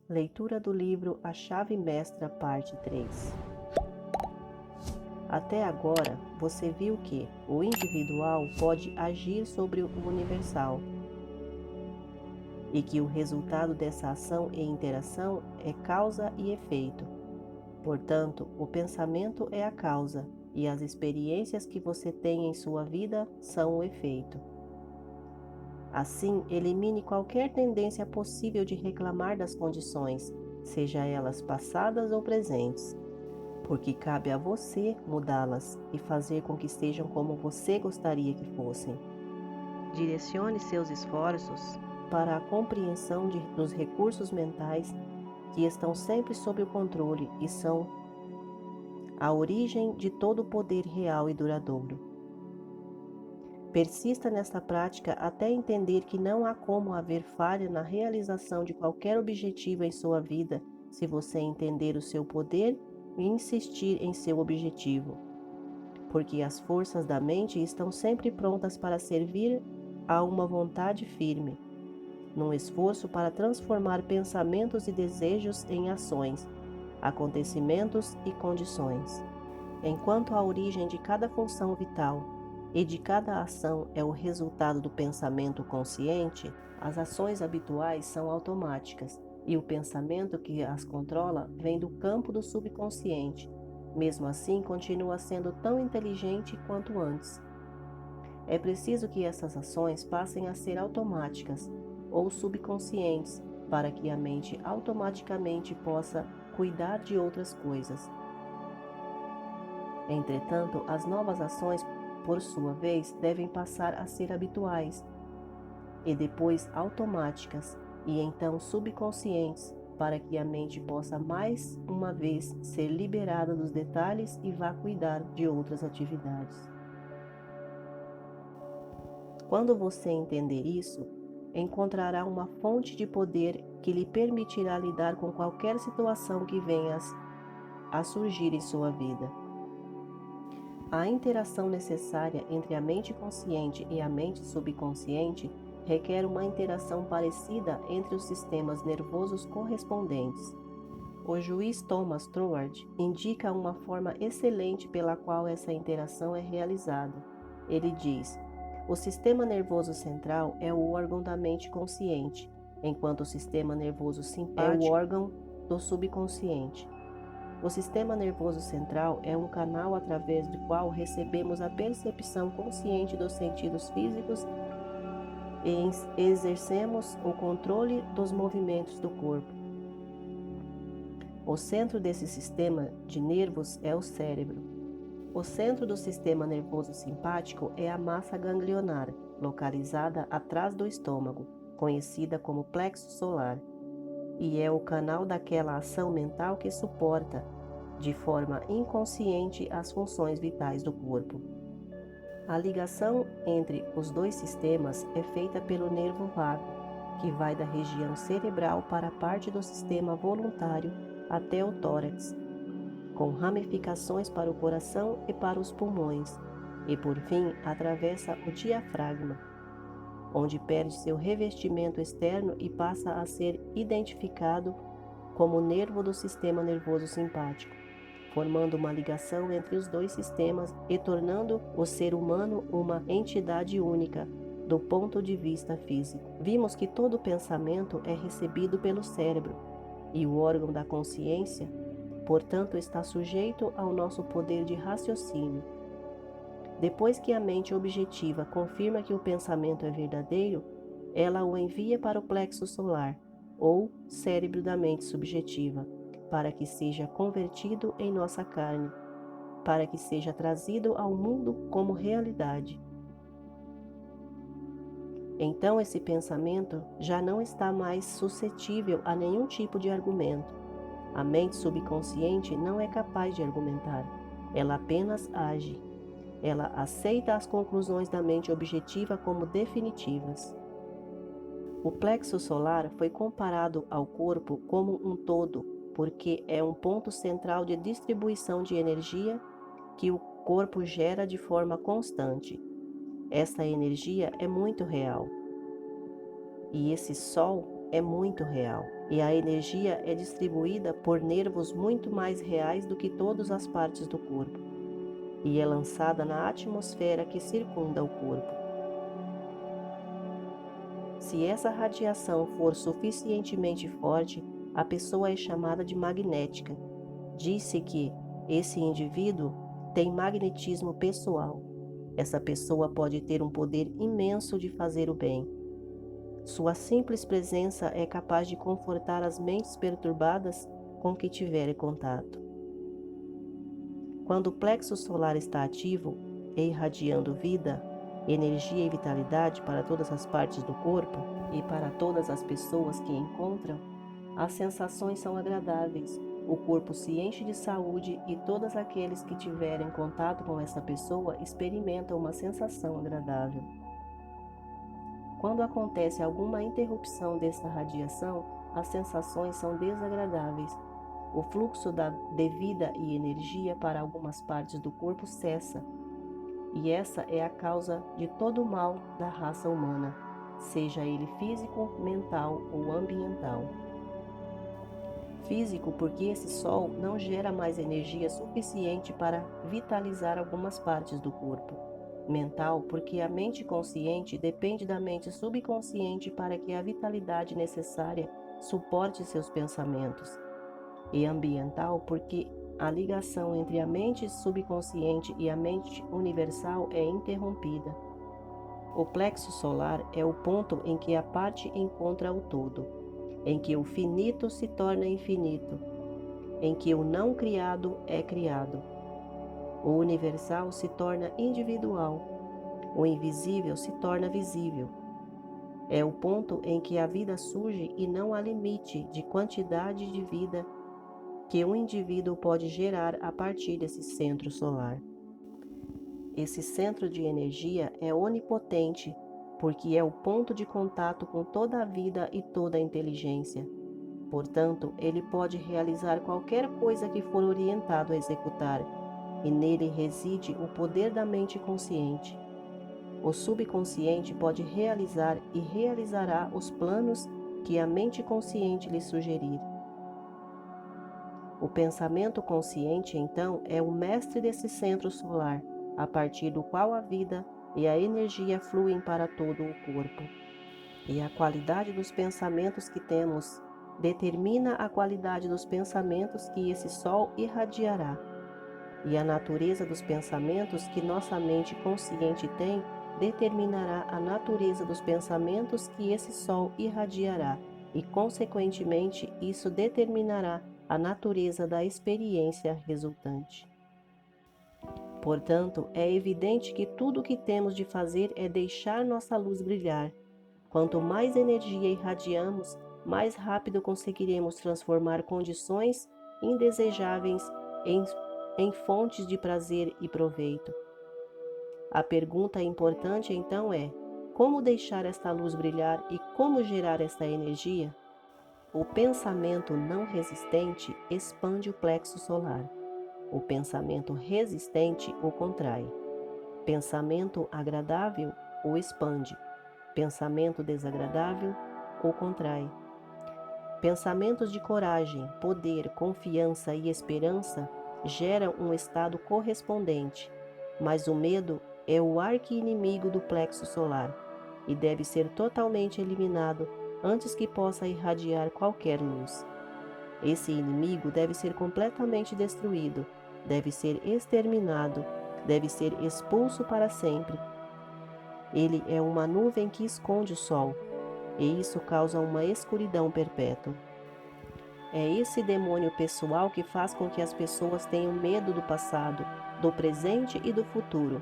Leitura do livro A Chave Mestra, parte 3. Até agora, você viu que o individual pode agir sobre o universal e que o resultado dessa ação e interação é causa e efeito. Portanto, o pensamento é a causa e as experiências que você tem em sua vida são o efeito. Assim, elimine qualquer tendência possível de reclamar das condições, seja elas passadas ou presentes, porque cabe a você mudá-las e fazer com que sejam como você gostaria que fossem. Direcione seus esforços para a compreensão dos recursos mentais que estão sempre sob o controle e são a origem de todo o poder real e duradouro. Persista nesta prática até entender que não há como haver falha na realização de qualquer objetivo em sua vida se você entender o seu poder e insistir em seu objetivo, porque as forças da mente estão sempre prontas para servir a uma vontade firme, num esforço para transformar pensamentos e desejos em ações, acontecimentos e condições. Enquanto a origem de cada função vital e de cada ação é o resultado do pensamento consciente, as ações habituais são automáticas e o pensamento que as controla vem do campo do subconsciente. Mesmo assim, continua sendo tão inteligente quanto antes. É preciso que essas ações passem a ser automáticas ou subconscientes para que a mente automaticamente possa cuidar de outras coisas. Entretanto, as novas ações, por sua vez, devem passar a ser habituais e depois automáticas e então subconscientes, para que a mente possa mais uma vez ser liberada dos detalhes e vá cuidar de outras atividades. Quando você entender isso, encontrará uma fonte de poder que lhe permitirá lidar com qualquer situação que venha a surgir em sua vida. A interação necessária entre a mente consciente e a mente subconsciente requer uma interação parecida entre os sistemas nervosos correspondentes. O juiz Thomas Troward indica uma forma excelente pela qual essa interação é realizada. Ele diz: o sistema nervoso central é o órgão da mente consciente, enquanto o sistema nervoso simpático é o órgão do subconsciente. O sistema nervoso central é um canal através do qual recebemos a percepção consciente dos sentidos físicos e exercemos o controle dos movimentos do corpo. O centro desse sistema de nervos é o cérebro. O centro do sistema nervoso simpático é a massa ganglionar, localizada atrás do estômago, conhecida como plexo solar, e é o canal daquela ação mental que suporta, de forma inconsciente, as funções vitais do corpo. A ligação entre os dois sistemas é feita pelo nervo vago, que vai da região cerebral para a parte do sistema voluntário até o tórax, com ramificações para o coração e para os pulmões, e por fim atravessa o diafragma, onde perde seu revestimento externo e passa a ser identificado como nervo do sistema nervoso simpático, formando uma ligação entre os dois sistemas e tornando o ser humano uma entidade única do ponto de vista físico. Vimos que todo pensamento é recebido pelo cérebro e o órgão da consciência, portanto, está sujeito ao nosso poder de raciocínio. Depois que a mente objetiva confirma que o pensamento é verdadeiro, ela o envia para o plexo solar, ou cérebro da mente subjetiva, para que seja convertido em nossa carne, para que seja trazido ao mundo como realidade. Então esse pensamento já não está mais suscetível a nenhum tipo de argumento. A mente subconsciente não é capaz de argumentar, ela apenas age. Ela aceita as conclusões da mente objetiva como definitivas. O plexo solar foi comparado ao corpo como um todo, porque é um ponto central de distribuição de energia que o corpo gera de forma constante. Essa energia é muito real. E esse sol é muito real, e a energia é distribuída por nervos muito mais reais do que todas as partes do corpo, e é lançada na atmosfera que circunda o corpo. Se essa radiação for suficientemente forte, a pessoa é chamada de magnética. Diz-se que esse indivíduo tem magnetismo pessoal. Essa pessoa pode ter um poder imenso de fazer o bem. Sua simples presença é capaz de confortar as mentes perturbadas com que tiver contato. Quando o plexo solar está ativo e irradiando vida, energia e vitalidade para todas as partes do corpo e para todas as pessoas que encontram, as sensações são agradáveis, o corpo se enche de saúde e todos aqueles que tiverem contato com essa pessoa experimentam uma sensação agradável. Quando acontece alguma interrupção dessa radiação, as sensações são desagradáveis. O fluxo de vida e energia para algumas partes do corpo cessa, e essa é a causa de todo o mal da raça humana, seja ele físico, mental ou ambiental. Físico, porque esse sol não gera mais energia suficiente para vitalizar algumas partes do corpo. Mental, porque a mente consciente depende da mente subconsciente para que a vitalidade necessária suporte seus pensamentos. E ambiental, porque a ligação entre a mente subconsciente e a mente universal é interrompida. O plexo solar é o ponto em que a parte encontra o todo, em que o finito se torna infinito, em que o não criado é criado. O universal se torna individual, o invisível se torna visível. É o ponto em que a vida surge e não há limite de quantidade de vida que um indivíduo pode gerar a partir desse centro solar. Esse centro de energia é onipotente, porque é o ponto de contato com toda a vida e toda a inteligência. Portanto, ele pode realizar qualquer coisa que for orientado a executar, e nele reside o poder da mente consciente. O subconsciente pode realizar e realizará os planos que a mente consciente lhe sugerir. O pensamento consciente, então, é o mestre desse centro solar, a partir do qual a vida e a energia fluem para todo o corpo. E a qualidade dos pensamentos que temos determina a qualidade dos pensamentos que esse sol irradiará. E a natureza dos pensamentos que nossa mente consciente tem determinará a natureza dos pensamentos que esse sol irradiará, e, consequentemente, isso determinará a natureza da experiência resultante. Portanto, é evidente que tudo o que temos de fazer é deixar nossa luz brilhar. Quanto mais energia irradiamos, mais rápido conseguiremos transformar condições indesejáveis em fontes de prazer e proveito. A pergunta importante então é: como deixar esta luz brilhar e como gerar esta energia? O pensamento não resistente expande o plexo solar. O pensamento resistente o contrai. Pensamento agradável o expande. Pensamento desagradável o contrai. Pensamentos de coragem, poder, confiança e esperança geram um estado correspondente, mas o medo é o arqui-inimigo do plexo solar e deve ser totalmente eliminado antes que possa irradiar qualquer luz. Esse inimigo deve ser completamente destruído, deve ser exterminado, deve ser expulso para sempre. Ele é uma nuvem que esconde o sol, e isso causa uma escuridão perpétua. É esse demônio pessoal que faz com que as pessoas tenham medo do passado, do presente e do futuro.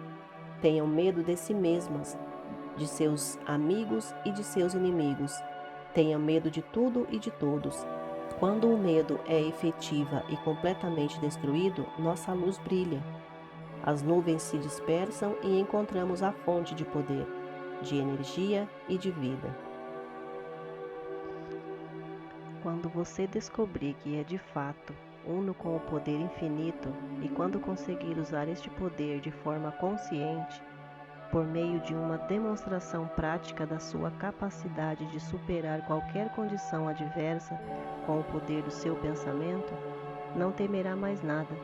Tenham medo de si mesmas, de seus amigos e de seus inimigos. Tenham medo de tudo e de todos. Quando o medo é efetiva e completamente destruído, nossa luz brilha. As nuvens se dispersam e encontramos a fonte de poder, de energia e de vida. Quando você descobrir que é de fato uno com o poder infinito e quando conseguir usar este poder de forma consciente, por meio de uma demonstração prática da sua capacidade de superar qualquer condição adversa com o poder do seu pensamento, não temerá mais nada.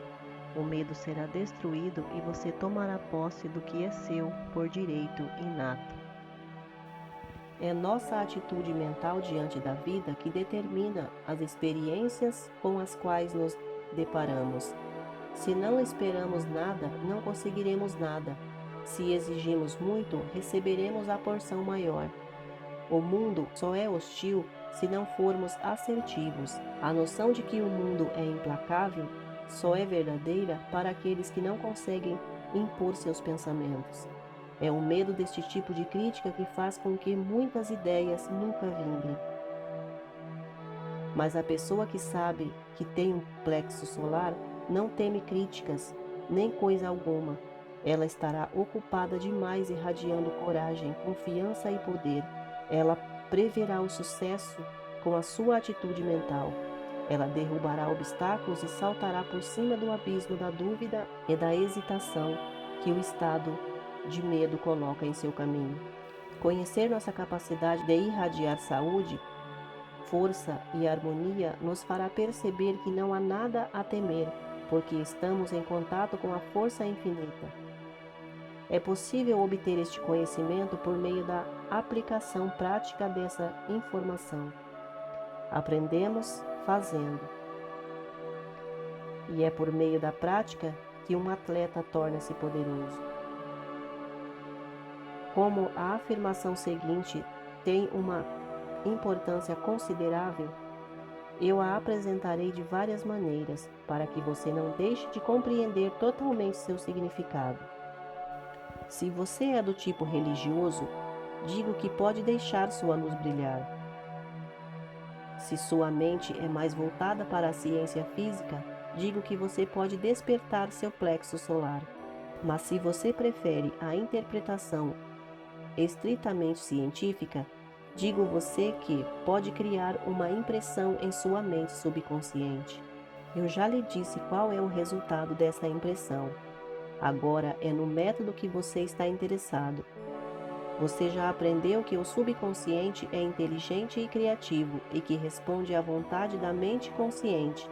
O medo será destruído e você tomará posse do que é seu por direito inato. É nossa atitude mental diante da vida que determina as experiências com as quais nos deparamos. Se não esperamos nada, não conseguiremos nada. Se exigimos muito, receberemos a porção maior. O mundo só é hostil se não formos assertivos. A noção de que o mundo é implacável só é verdadeira para aqueles que não conseguem impor seus pensamentos. É o medo deste tipo de crítica que faz com que muitas ideias nunca vinguem. Mas a pessoa que sabe que tem um plexo solar não teme críticas, nem coisa alguma. Ela estará ocupada demais irradiando coragem, confiança e poder. Ela preverá o sucesso com a sua atitude mental. Ela derrubará obstáculos e saltará por cima do abismo da dúvida e da hesitação que o estado de medo coloca em seu caminho. Conhecer nossa capacidade de irradiar saúde, força e harmonia nos fará perceber que não há nada a temer, porque estamos em contato com a força infinita. É possível obter este conhecimento por meio da aplicação prática dessa informação. Aprendemos fazendo. E é por meio da prática que um atleta torna-se poderoso. Como a afirmação seguinte tem uma importância considerável, eu a apresentarei de várias maneiras, para que você não deixe de compreender totalmente seu significado. Se você é do tipo religioso, digo que pode deixar sua luz brilhar. Se sua mente é mais voltada para a ciência física, digo que você pode despertar seu plexo solar. Mas se você prefere a interpretação estritamente científica, digo você que pode criar uma impressão em sua mente subconsciente. Eu já lhe disse qual é o resultado dessa impressão. Agora é no método que você está interessado. Você já aprendeu que o subconsciente é inteligente e criativo e que responde à vontade da mente consciente.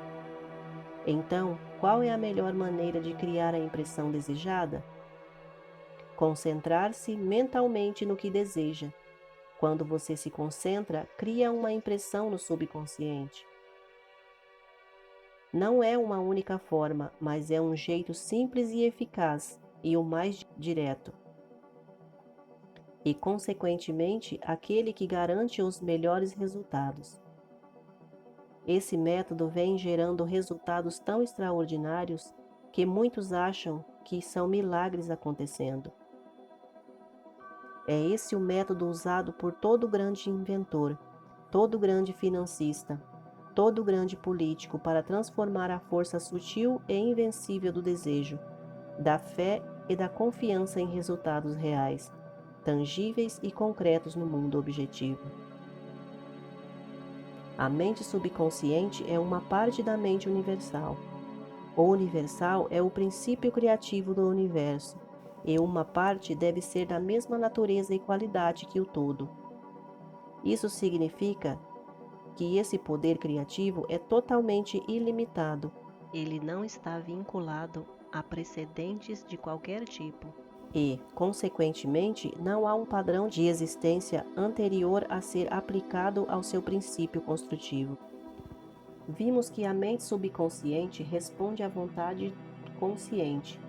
Então, qual é a melhor maneira de criar a impressão desejada? Concentrar-se mentalmente no que deseja. Quando você se concentra, cria uma impressão no subconsciente. Não é uma única forma, mas é um jeito simples e eficaz, e o mais direto. E, consequentemente, aquele que garante os melhores resultados. Esse método vem gerando resultados tão extraordinários que muitos acham que são milagres acontecendo. É esse o método usado por todo grande inventor, todo grande financista, todo grande político para transformar a força sutil e invencível do desejo, da fé e da confiança em resultados reais, tangíveis e concretos no mundo objetivo. A mente subconsciente é uma parte da mente universal. O universal é o princípio criativo do universo, e uma parte deve ser da mesma natureza e qualidade que o todo. Isso significa que esse poder criativo é totalmente ilimitado. Ele não está vinculado a precedentes de qualquer tipo. E, consequentemente, não há um padrão de existência anterior a ser aplicado ao seu princípio construtivo. Vimos que a mente subconsciente responde à vontade consciente,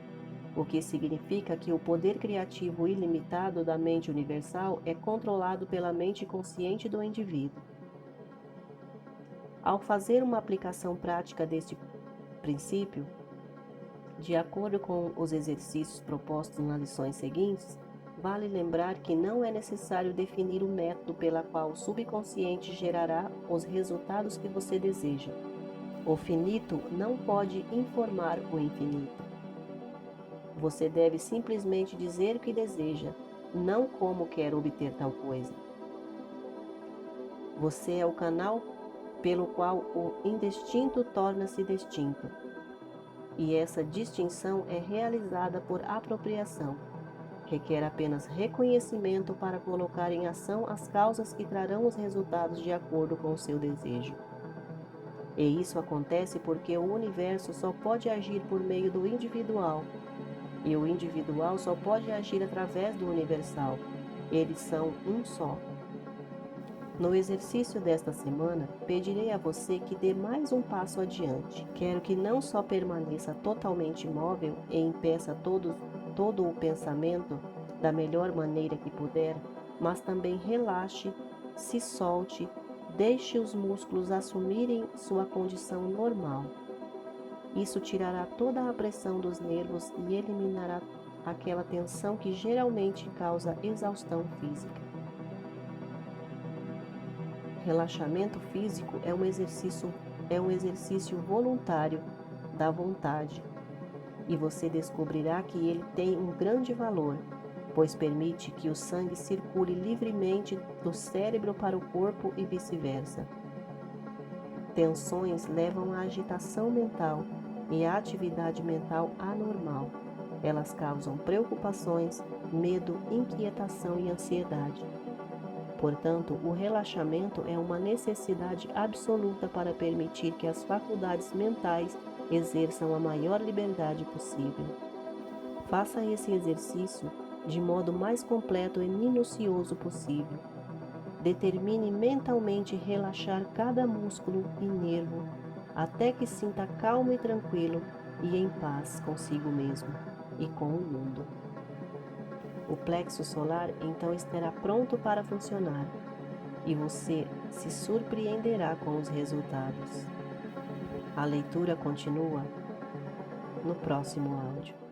o que significa que o poder criativo ilimitado da mente universal é controlado pela mente consciente do indivíduo. Ao fazer uma aplicação prática deste princípio, de acordo com os exercícios propostos nas lições seguintes, vale lembrar que não é necessário definir o método pela qual o subconsciente gerará os resultados que você deseja. O finito não pode informar o infinito. Você deve simplesmente dizer o que deseja, não como quer obter tal coisa. Você é o canal pelo qual o indistinto torna-se distinto. E essa distinção é realizada por apropriação. Requer apenas reconhecimento para colocar em ação as causas que trarão os resultados de acordo com o seu desejo. E isso acontece porque o universo só pode agir por meio do individual, e o individual só pode agir através do universal. Eles são um só. No exercício desta semana, pedirei a você que dê mais um passo adiante. Quero que não só permaneça totalmente imóvel e impeça todo o pensamento da melhor maneira que puder, mas também relaxe, se solte, deixe os músculos assumirem sua condição normal. Isso tirará toda a pressão dos nervos e eliminará aquela tensão que geralmente causa exaustão física. Relaxamento físico é um exercício voluntário da vontade, e você descobrirá que ele tem um grande valor, pois permite que o sangue circule livremente do cérebro para o corpo e vice-versa. Tensões levam à agitação mental e à atividade mental anormal. Elas causam preocupações, medo, inquietação e ansiedade. Portanto, o relaxamento é uma necessidade absoluta para permitir que as faculdades mentais exerçam a maior liberdade possível. Faça esse exercício de modo mais completo e minucioso possível. Determine mentalmente relaxar cada músculo e nervo até que sinta calmo e tranquilo e em paz consigo mesmo e com o mundo. O plexo solar então estará pronto para funcionar e você se surpreenderá com os resultados. A leitura continua no próximo áudio.